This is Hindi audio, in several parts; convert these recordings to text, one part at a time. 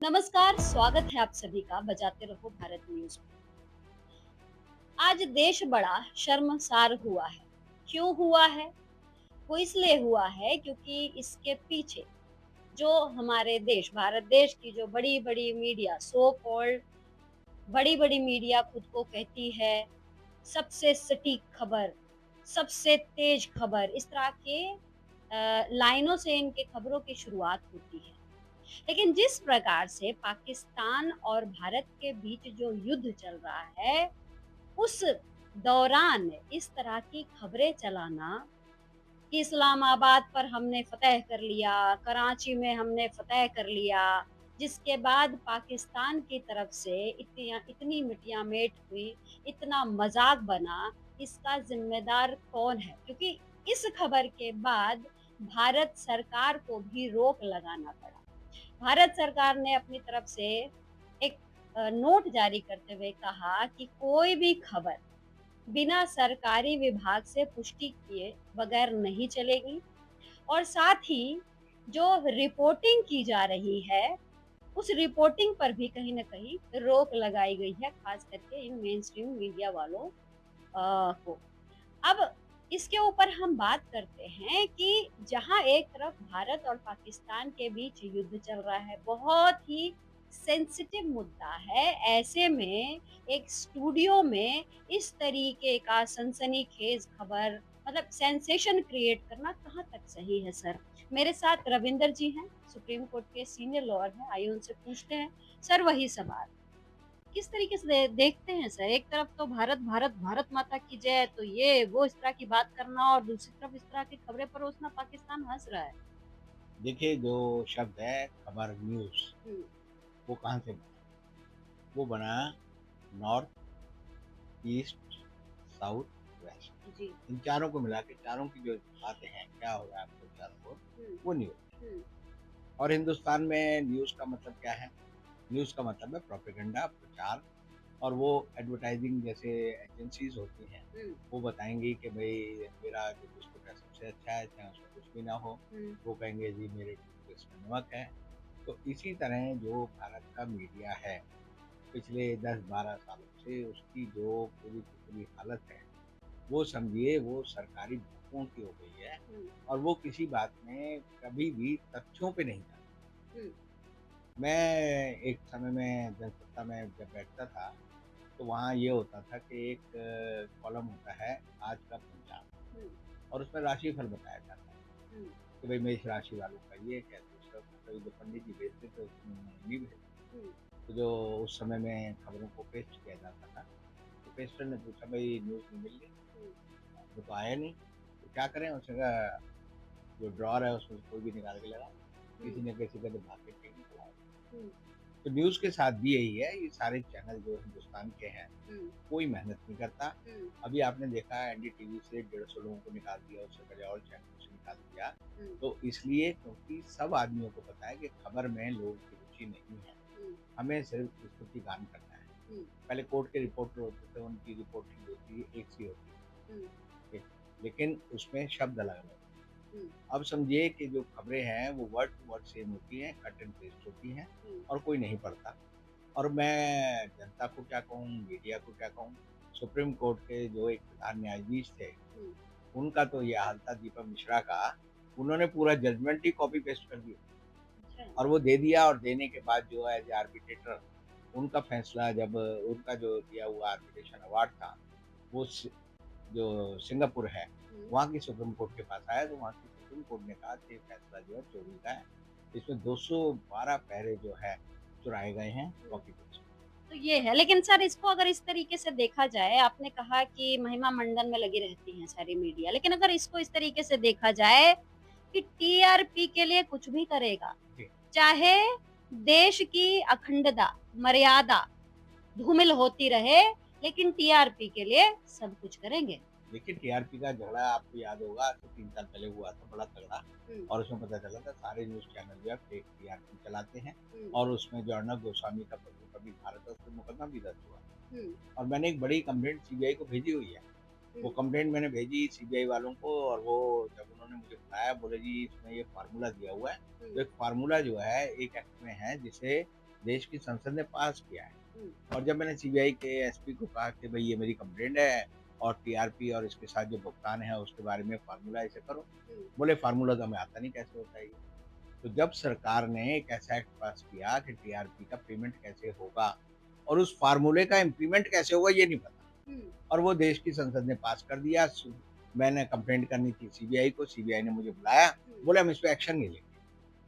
नमस्कार, स्वागत है आप सभी का बजाते रहो भारत न्यूज़ में। आज देश बड़ा शर्मसार हुआ है। क्यों हुआ है? वो इसलिए हुआ है क्योंकि इसके पीछे जो हमारे देश भारत देश की जो बड़ी-बड़ी मीडिया सो कॉल्ड बड़ी-बड़ी मीडिया खुद को कहती है सबसे सटीक खबर, सबसे तेज खबर, इस तरह के लाइनों से इनके खबरों की शुरुआत होती है। लेकिन जिस प्रकार से पाकिस्तान और भारत के बीच जो युद्ध चल रहा है, उस दौरान इस तरह की खबरें चलाना कि इस्लामाबाद पर हमने फ़तह कर लिया, कराची में हमने फ़तह कर लिया, जिसके बाद पाकिस्तान की तरफ से इतनी मिटिया-मेट हुई, इतना मज़ाक बना, इसका ज़िम्मेदार कौन है? क्योंकि इस खबर के बाद भारत सरकार को भी रोक लगाना पड़ा। भारत सरकार ने अपनी तरफ से एक नोट जारी करते हुए कहा कि कोई भी खबर बिना सरकारी विभाग से पुष्टि किए बगैर नहीं चलेगी और साथ ही जो रिपोर्टिंग की जा रही है, उस रिपोर्टिंग पर भी कहीं न कहीं रोक लगाई गई है, खास करके इन मेन स्ट्रीम मीडिया वालों को। अब इसके ऊपर हम बात करते हैं कि जहाँ एक तरफ भारत और पाकिस्तान के बीच युद्ध चल रहा है, बहुत ही सेंसिटिव मुद्दा है। ऐसे में एक स्टूडियो में इस तरीके का सनसनीखेज खबर मतलब सेंसेशन क्रिएट करना कहाँ तक सही है सर? मेरे साथ रविंदर जी हैं, सुप्रीम कोर्ट के सीनियर लॉयर हैं, आइए उनसे पूछते हैं। सर वही सवाल, किस तरीके से देखते हैं सर? एक तरफ तो भारत, भारत, भारत माता की जय, तो ये वो इस तरह की बात करना और दूसरी तरफ इस तरह की खबरें परोसना, पाकिस्तान हँस रहा है। देखिए, जो शब्द है खबर न्यूज़, हुँ, वो कहाँ से बना? वो बना नॉर्थ, ईस्ट, साउथ, वेस्ट। जी। इन चारों को मिला के चारों की जो बातें हैं, क्या हो रहा है आपको चारों ओर, हुँ, वो न्यूज़। हुँ, और हिंदुस्तान में न्यूज़ का मतलब क्या है? न्यूज़ का मतलब है प्रोपेगेंडा, प्रचार। और वो एडवर्टाइज़िंग जैसे एजेंसीज़ होती हैं, हुँ, वो बताएँगी कि भई मेरा जो बिस्कुट है सबसे अच्छा है, चाहे उसमें कुछ भी ना हो। हुँ, वो कहेंगे जी मेरे टूथपेस्ट में नमक है। तो इसी तरह जो भारत का मीडिया है, पिछले 10-12 सालों से उसकी जो पूरी की पूरी हालत है, वो समझिए वो सरकारी भूखों की हो गई है। हुँ, और वो किसी बात में कभी भी तथ्यों पे नहीं जाती। हुँ, मैं एक समय में जनसत्ता में जब बैठता था, तो वहाँ ये होता था कि एक कॉलम होता है आज का पंजाब, हुँ, और उसमें राशिफल बताया जाता है हुँ, कि भाई मेष राशि वालों का ये है, दूसरा कभी जो पंडित जी भेजते थे उसमें उन्होंने नहीं भेजा। हुँ, तो जो उस समय में खबरों को पेस्ट किया जाता था, तो पेस्टर ने पूछा भाई न्यूज़ नहीं मिल रही? हुँ, वो तो आया नहीं, तो क्या करें? उसने कहा जो ड्रॉवर है उसमें से कोई भी निकाल के लगा, हुँ, किसी न किसी का तो भाग्य ठीक निकला है। हुँ, तो न्यूज़ के साथ भी यही है, ये सारे चैनल जो हिंदुस्तान के हैं, हुँ, कोई मेहनत नहीं करता। हुँ, अभी आपने देखा एनडीटीवी से 150 लोगों को निकाल दिया, उससे पहले और चैनलों से निकाल दिया। हुँ, तो इसलिए क्योंकि सब आदमियों को पता है कि खबर में लोगों की रुचि नहीं है, हुँ, हमें सिर्फ़ स्तुतिगान करना है। हुँ, पहले कोर्ट के रिपोर्टर होते थे, उनकी रिपोर्टिंग होती है, एक सी होती हुँ, थी, लेकिन उसमें शब्द अलग-अलग। हुँ, अब समझिए कि जो खबरें हैं वो वर्ड टू वर्ड सेम होती हैं, कट एंड पेस्ट होती हैं, हुँ, और कोई नहीं पढ़ता। और मैं जनता को क्या कहूँ, मीडिया को क्या कहूँ, सुप्रीम कोर्ट के जो एक प्रधान न्यायाधीश थे, हुँ, उनका तो ये हाल था दीपक मिश्रा का, उन्होंने पूरा जजमेंट ही कॉपी पेस्ट कर दिया अच्छा। और वो दे दिया, और देने के बाद जो एज़ आर्बिट्रेटर उनका फैसला जब उनका जो दिया हुआ आर्बिट्रेशन अवार्ड था, वो जो सिंगापुर है, हुँ। वहाँ की सुप्रीम कोर्ट के पास आया, तो वहाँ की सुप्रीम कोर्ट ने कहा कि ये फैसला जो है चोरी का है। इसमें 212 पैरे जो है चुराए गए हैं, कॉपी पेस्ट। तो ये है, लेकिन सर इसको अगर इस तरीके से देखा जाए, आपने कहा कि महिमा मंडन में लगी रहती हैं सारी मीडिया, लेकिन अगर इसको इस तरीके से देखा जाए कि टीआरपी के लिए कुछ भी करेगा, जी। चाहे देश की अखंडता, मर्यादा धूमिल होती रहे, लेकिन टीआरपी के लिए सब कुछ करेंगे। देखिए, टीआरपी का झगड़ा आपको याद होगा, आज से 3 साल पहले हुआ था, बड़ा तगड़ा। हुँ, और उसमें पता चला था सारे न्यूज़ चैनल जो है फेक टीआरपी चलाते हैं, हुँ, और उसमें जो अर्नब गोस्वामी का पति कभी भारत है, उस पे मुकदमा भी दर्ज हुआ। हुँ, और मैंने एक बड़ी कंप्लेंट सीबीआई को भेजी हुई है। वो हुँ, कंप्लेंट मैंने भेजी सीबीआई वालों को, और वो जब उन्होंने मुझे बुलाया, बोले जी इसमें ये फ़ॉर्मूला दिया हुआ है। हुँ, तो एक फ़ॉर्मूला जो है एक एक्ट में है, जिसे देश की संसद ने पास किया है। हुँ, और जब मैंने सीबीआई के एसपी को कहा कि भई ये मेरी कंप्लेंट है और टीआरपी और इसके साथ जो भुगतान है उसके बारे में फ़ॉर्मूला ऐसे करो। हुँ, बोले फ़ॉर्मूला तो हमें आता नहीं कैसे होता है ये। तो जब सरकार ने एक ऐसा एक्ट पास किया कि टीआरपी का पेमेंट कैसे होगा और उस फ़ॉर्मूले का इम्प्लीमेंट कैसे होगा ये नहीं पता। हुँ, और वो देश की संसद ने पास कर दिया। मैंने कंप्लेंट करनी थी सीबीआई को, सीबीआई ने मुझे बुलाया, हुँ, बोले हम इस पे एक्शन नहीं लेंगे।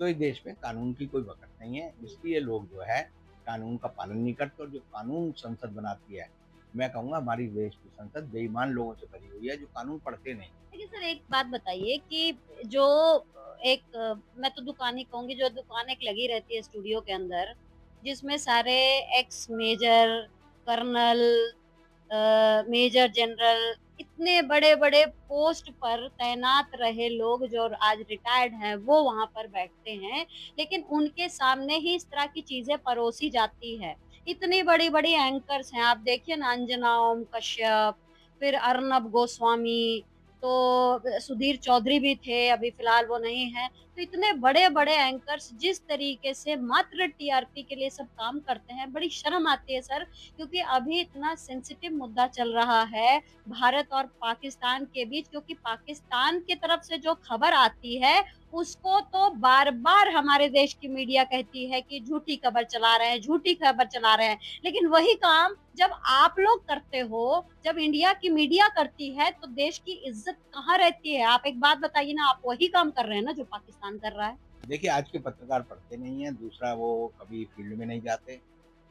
तो इस देश में कानून की कोई पकड़ नहीं है, हुँ। इसलिए लोग जो है कानून का पालन नहीं करते और जो कानून संसद बनाती है, मैं कहूँगा हमारी देश की संसद बेईमान लोगों से भरी हुई है जो कानून पढ़ते नहीं। देखिए सर, एक बात बताइए कि जो एक मैं तो दुकान ही कहूँगी, जो दुकान एक लगी रहती है स्टूडियो के अंदर, जिसमें सारे ex major, colonel, major general, इतने बड़े-बड़े पोस्ट पर तैनात रहे लोग जो आज रिटायर्ड हैं, वो वहाँ पर बैठते हैं। लेकिन उनके सामने ही इस तरह की चीज़ें परोसी जाती है। इतनी बड़ी-बड़ी एंकर्स हैं, आप देखिए ना, अंजना ओम कश्यप, फिर अर्नब गोस्वामी, तो सुधीर चौधरी भी थे, अभी फ़िलहाल वो नहीं हैं। तो इतने बड़े-बड़े एंकर्स जिस तरीके से मात्र टीआरपी के लिए सब काम करते हैं, बड़ी शर्म आती है सर, क्योंकि अभी इतना सेंसिटिव मुद्दा चल रहा है भारत और पाकिस्तान के बीच, क्योंकि पाकिस्तान की तरफ से जो खबर आती है, उसको तो बार-बार हमारे देश की मीडिया कहती है कि झूठी खबर चला रहे हैं, झूठी खबर चला रहे हैं। लेकिन वही काम जब आप लोग करते हो, जब इंडिया की मीडिया करती है, तो देश की इज़्ज़त कहाँ रहती है? आप एक बात बताइए ना, आप वही काम कर रहे हैं ना जो पाकिस्तान कर रहा है? देखिए आज के पत्रकार पढ़ते नहीं हैं, दूसरा वो कभी फील्ड में नहीं जाते।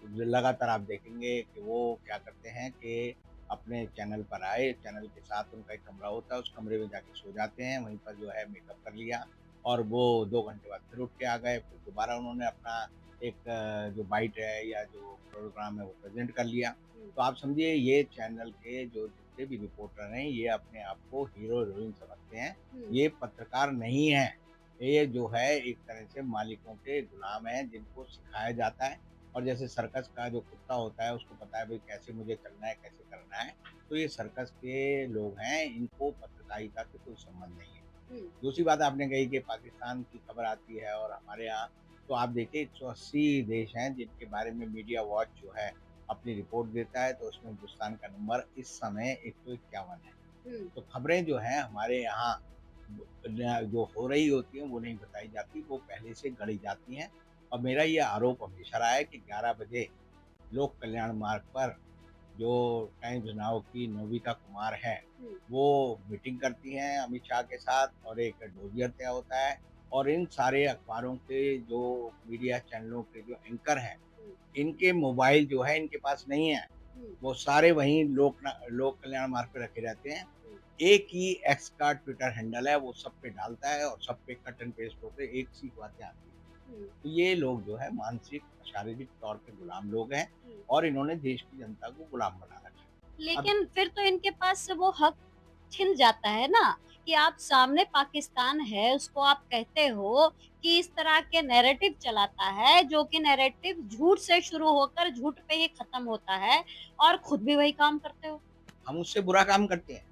तो लगातार आप देखेंगे कि वो क्या करते हैं कि अपने चैनल पर आए, चैनल के साथ उनका एक कमरा होता है, उस कमरे में जाके सो जाते हैं, वहीं पर जो है मेकअप कर लिया और वो 2 घंटे बाद फिर उठ के आ गए, फिर दोबारा उन्होंने अपना एक जो बाइट है या जो प्रोग्राम है वो प्रेज़ेंट कर लिया। हुँ, तो आप समझिए ये चैनल के जो जितने भी रिपोर्टर हैं, ये अपने आप को हीरो-हीरोइन समझते हैं, हुँ, ये पत्रकार नहीं हैं। ये जो है एक तरह से मालिकों के गुलाम हैं जिनको सिखाया जाता है और जैसे सर्कस का जो कुत्ता होता है उसको पता है भाई कैसे मुझे चलना है, कैसे करना है। तो ये सर्कस के लोग हैं, इनको पत्रकारिता से कोई संबंध नहीं है। हुँ, दूसरी बात आपने कही कि पाकिस्तान की खबर आती है और हमारे यहाँ तो आप देखिए 180 देश हैं जिनके बारे में मीडिया वॉच जो है अपनी रिपोर्ट देता है, तो उसमें हिंदुस्तान का नंबर इस समय 151 है। हुँ, तो खबरें जो हैं हमारे यहाँ जो हो रही होती हैं वो नहीं बताई जाती, वो पहले से गढ़ी जाती हैं। और मेरा ये आरोप हमेशा रहा है कि 11 बजे लोक कल्याण मार्ग पर जो टाइम्स नाउ की नोबिता कुमार है, हुँ, वो मीटिंग करती हैं अमित शाह के साथ और एक डोजियर तय होता है और इन सारे अखबारों के जो मीडिया चैनलों के जो एंकर हैं, हुँ, इनके मोबाइल जो है इनके पास नहीं है। हुँ, वो सारे वहीं लोक कल्याण मार्ग पे रखे रहते हैं। हुँ, एक ही एक्स का ट्विटर हैंडल है, वो सब पे डालता है और सब पे कट एंड पेस्ट होके एक सी बातें आती हैं। हुँ, तो ये लोग जो है मानसिक, शारीरिक तौर पे गुलाम लोग हैं हुँ। और इन्होंने देश की जनता को गुलाम बना रखा है। अब लेकिन फिर तो इनके पास से वो हक छिन जाता है ना, कि आप सामने पाकिस्तान है, उसको आप कहते हो कि इस तरह के नैरेटिव चलाता है, जो कि नैरेटिव झूठ से शुरू होकर झूठ पे ही खत्म होता है, और खुद भी वही काम करते हो। हम उससे बुरा काम करते हैं।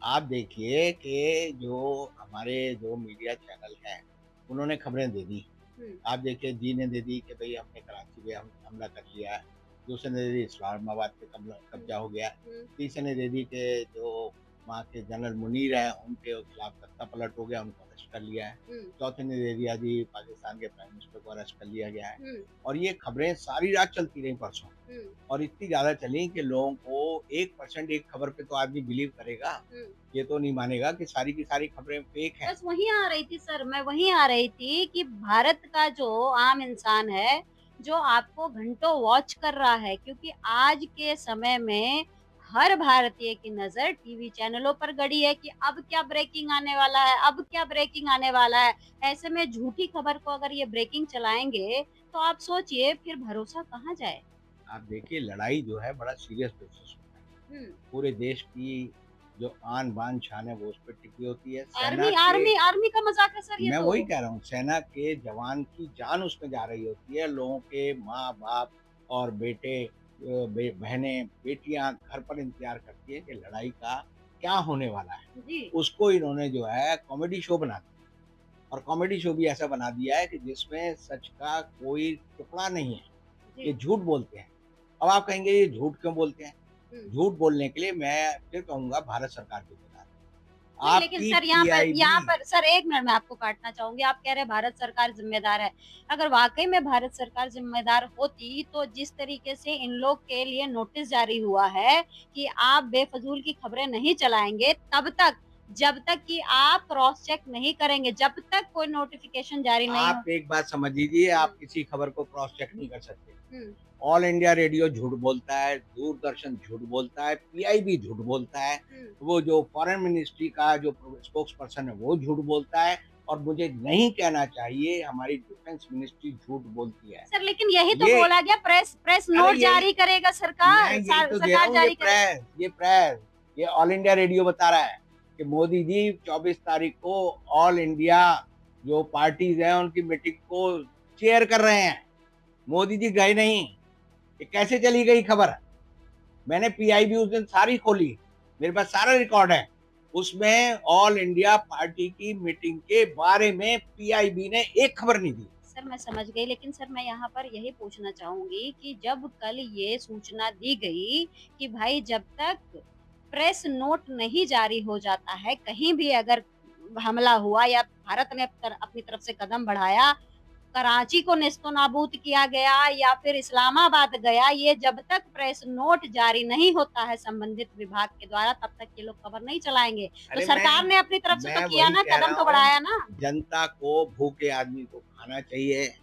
आप देखिए कि जो हमारे जो मीडिया चैनल हैं, उन्होंने खबरें दे दी। हुँ, आप देखिए जी ने दे दी कि भई हमने कराची पे हम हमला कर लिया है। दूसरे ने दे दी इस्लामाबाद पे हुँ, कब्ज़ा हो गया है। हुँ, तीसरे ने दे दी कि जो वहाँ के जनरल मुनीर हैं, उनके खिलाफ तख्ता पलट हो गया, उनको अरेस्ट कर लिया है। हुँ, चौथे ने दे दिया जी पाकिस्तान के प्राइम मिनिस्टर को अरेस्ट कर लिया गया है। हुँ, और ये खबरें सारी रात चलती रहीं परसों हुँ, और इतनी ज़्यादा चली कि लोगों को 1% एक खबर पे तो आदमी बिलीव करेगा। हुँ। ये तो नहीं मानेगा कि सारी की सारी खबरें फेक हैं। बस वहीं आ रही थी सर, मैं वहीं आ रही थी कि भारत का जो आम इंसान है, जो आपको घंटों वॉच कर रहा है, क्योंकि आज के समय में हर भारतीय की नज़र टीवी चैनलों पर गड़ी है कि अब क्या ब्रेकिंग आने वाला है, अब क्या ब्रेकिंग आने वाला है। ऐसे में झूठी खबर को अगर ये ब्रेकिंग चलाएँगे, तो आप सोचिए फिर भरोसा कहाँ जाए? आप देखिए लड़ाई जो है बड़ा सीरियस बेसिस पे है। हुँ। पूरे देश की जो आन-बान, शान है वो उस पे टिकी होती है। सेना आर्मी के आर्मी आर्मी का मज़ाक है सर ये मैं तो। वही कह रहा हूँ, सेना के जवान की जान उसमें जा रही होती है। लोगों के माँ-बाप और बेटे बहनें, बेटियाँ घर पर इंतज़ार करती हैं कि लड़ाई का क्या होने वाला है। जी। उसको इन्होंने जो है कॉमेडी शो बना दिया और कॉमेडी शो भी ऐसा बना दिया है कि जिसमें सच का कोई टुकड़ा नहीं है। ये जी। झूठ बोलते हैं। अब आप कहेंगे ये झूठ क्यों बोलते हैं? हुँ। झूठ बोलने के लिए मैं फिर कहूँगा भारत सरकार ज़िम्मेदार है। नहीं, लेकिन आपकी सर यहाँ पीआईबी पर सर 1 मिनट मैं आपको काटना चाहूँगी। आप कह रहे हैं भारत सरकार ज़िम्मेदार है। अगर वाक़ई में भारत सरकार ज़िम्मेदार होती, तो जिस तरीके से इन लोग के लिए नोटिस जारी हुआ है कि आप बेफ़िज़ूल की खबरें नहीं चलाएँगे तब तक, जब तक कि आप क्रॉस चेक नहीं करेंगे, जब तक कोई नोटिफ़िकेशन जारी नहीं हो। आप एक बात समझ लीजिए, हुँ, आप किसी खबर को क्रॉस चेक नहीं कर सकते। हुँ, ऑल इंडिया रेडियो झूठ बोलता है, दूरदर्शन झूठ बोलता है, पीआईबी झूठ बोलता है, हुँ। वो जो फॉरेन मिनिस्ट्री का जो स्पोक्स पर्सन है वो झूठ बोलता है और मुझे नहीं कहना चाहिए हमारी डिफेंस मिनिस्ट्री झूठ बोलती है। सर लेकिन यही तो ये बोला गया प्रेस प्रेस अरे नोट यही जारी करेगा मैं सरकार, यही तो दे रहा सरकार हूँ, जारी करेगी। ये ऑल इंडिया रेडियो बता रहा है कि मोदी जी 24 तारीख को ऑल इंडिया जो पार्टीज हैं उनकी मीटिंग को चेयर कर रहे हैं। मोदी जी गए नहीं। ये कैसे चली गई खबर? मैंने पीआईबी उस दिन सारी खोली, मेरे पास सारा रिकॉर्ड है। उसमें ऑल इंडिया पार्टी की मीटिंग के बारे में पीआईबी ने एक खबर नहीं दी। सर मैं समझ गई, लेकिन सर मैं यहाँ पर यही पूछना चाहूँगी कि जब कल ये सूचना दी गई कि भाई जब तक प्रेस नोट नहीं जारी हो जाता है, कहीं भी अगर हमला हुआ या भारत ने अपनी तरफ से कदम बढ़ाया, कराची को नेस्तनाबूद किया गया या फिर इस्लामाबाद गया, ये जब तक प्रेस नोट जारी नहीं होता है संबंधित विभाग के द्वारा, तब तक ये लोग खबर नहीं चलाएँगे। तो अरे सरकार ने अपनी तरफ से तो मैं किया वही ना, कह कदम रहा तो हूँ, बढ़ाया ना। जनता को, भूखे आदमी को खाना चाहिए,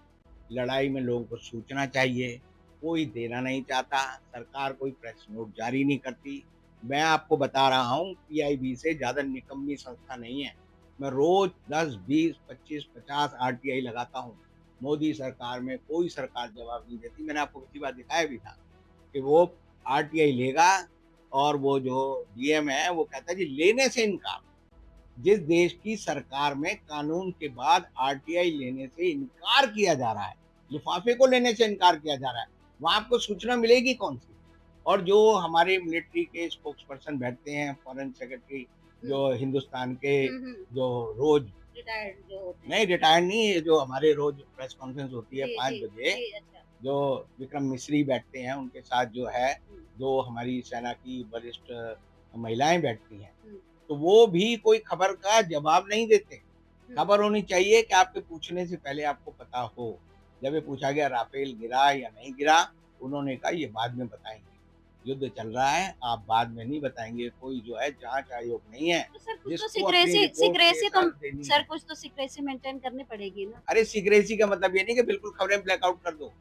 लड़ाई में लोगों को सूचना चाहिए, कोई देना नहीं चाहता, सरकार कोई प्रेस नोट जारी नहीं करती। मैं आपको बता रहा हूँ पीआईबी से ज़्यादा निकम्मी संस्था नहीं है। मैं रोज़ 10, 20, 25, 50 आरटीआई लगाता हूँ। मोदी सरकार में कोई सरकार जवाब नहीं देती। मैंने आपको पिछली बार दिखाया भी था कि वो आरटीआई लेगा और वो जो डीएम है वो कहता है जी लेने से इनकार। जिस देश की सरकार में कानून के बाद आरटीआई लेने से इनकार किया जा रहा है, लिफाफे को लेने से इनकार किया जा रहा है, वहां आपको सूचना मिलेगी कौन सी? और जो हमारे मिलिट्री के स्पोक्स पर्सन बैठते हैं, फॉरेन सेक्रेटरी हुँ, जो हिंदुस्तान के, हुँ, हुँ। जो रोज रिटायर्ड जो होते हैं। नहीं रिटायर्ड नहीं, ये जो हमारे रोज प्रेस कॉन्फ्रेंस होती है जी, 5 जी, बजे, जी, अच्छा। जो विक्रम मिश्री बैठते हैं उनके साथ जो है, हुँ, जो हमारी सेना की वरिष्ठ महिलाएं बैठती हैं, हुँ, तो वो भी कोई खबर का जवाब नहीं देते। हुँ। खबर होनी चाहिए कि आपके पूछने से पहले आपको पता हो। जब ये पूछा गया राफेल गिरा या नहीं गिरा, उन्होंने कहा ये बाद में बताएँगे। युद्ध चल रहा है, आप बाद में नहीं बताएँगे। कोई जो है जाँच आयोग नहीं है, तो सर कुछ तो जिसको अपनी सीक्रेसी रिपोर्ट के सीक्रेसी तो साथ देनी सर है। कुछ तो सीक्रेसी मेंटेन करनी पड़ेगी ना? अरे सीक्रेसी का मतलब ये नहीं कि बिल्कुल खबरें ब्लैकआउट कर दो।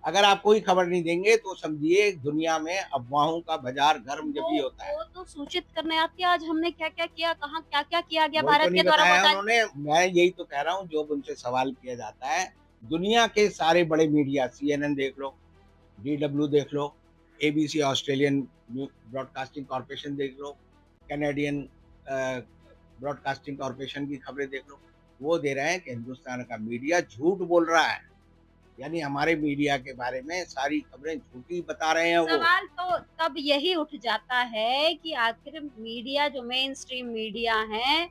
अगर आप कोई खबर नहीं देंगे तो समझिए दुनिया में अफ़वाहों का बाज़ार गर्म जब ही होता है। वो तो सूचित करने आती है, आज हमने क्या-क्या किया, कहाँ क्या-क्या किया गया वही तो भारत नहीं के द्वारा बताया बताएँ। उन्होंने। मैं यही तो कह रहा हूँ जो उनसे सवाल किया जाता है, दुनिया के सारे बड़े मीडिया सीएनएन देख लो, डीडब्ल्यू देख लो, एबीसी ऑस्ट्रेलियन ब्रॉडकास्टिंग कॉर्पोरेशन देख लो, कैनेडियन ब्रॉडकास्टिंग कॉर्पोरेशन की खबरें देख लो, वो दे रहे हैं कि हिंदुस्तान का मीडिया झूठ बोल रहा है। यानी हमारे मीडिया के बारे में सारी खबरें झूठी बता रहे हैं वो। सवाल तो तब यही उठ जाता है कि आखिर मीडिया जो मेन स्ट्रीम मीडिया हैं,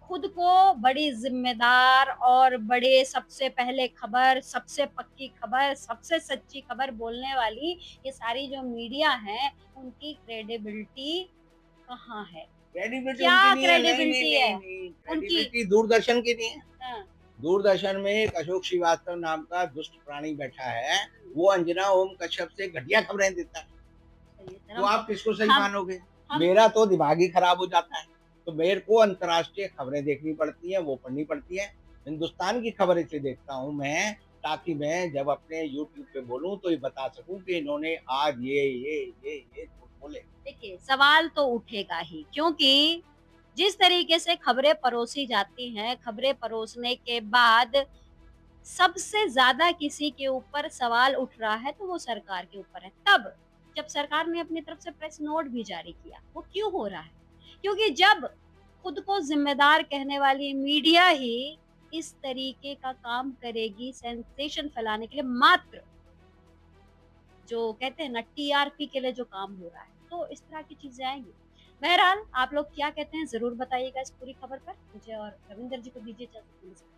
खुद को बड़ी ज़िम्मेदार और बड़े सबसे पहले खबर, सबसे पक्की खबर, सबसे सच्ची खबर बोलने वाली ये सारी जो मीडिया हैं, उनकी क्रेडिबिलिटी कहाँ है? क्रेडिबिलिटी उनकी क्या नहीं है, नहीं, नहीं, क्रेडिबिलिटी नहीं, है नहीं, उनकी? क्रेडिबिलिटी दूरदर्शन की नहीं है। हाँ, दूरदर्शन में एक अशोक श्रीवास्तव नाम का दुष्ट प्राणी बैठा है, वो अंजना ओम कश्यप से घटिया खबरें देता है। सही है सर तो आप किसको सही हम मानोगे? हम मेरा तो दिमाग ही खराब हो जाता है। तो मेरे को अंतर्राष्ट्रीय खबरें देखनी पड़ती हैं, वो पढ़नी पड़ती हैं। हिंदुस्तान की खबर इसलिए देखता हूँ मैं, ताकि मैं जब अपने यूट्यूब पे बोलूँ तो ये बता सकूँ कि इन्होंने आज ये झूठ बोले। देखिए, सवाल तो उठेगा ही क्योंकि जिस तरीके से खबरें परोसी जाती हैं, खबरें परोसने के बाद सबसे ज़्यादा किसी के ऊपर सवाल उठ रहा है तो वो सरकार के ऊपर है। तब जब सरकार ने अपनी तरफ से प्रेस नोट भी जारी किया, वो क्यों हो रहा है? क्योंकि जब खुद को ज़िम्मेदार कहने वाली मीडिया ही इस तरीके का काम करेगी सेंसेशन फैलाने के लिए मात्र जो कहते हैं ना टीआरपी के लिए जो काम हो रहा है, तो इस तरह की चीज़ें आएँगी। बहरहाल आप लोग क्या कहते हैं ज़रूर बताइएगा इस पूरी खबर पर। मुझे और रविंदर जी को दीजिए इजाज़त।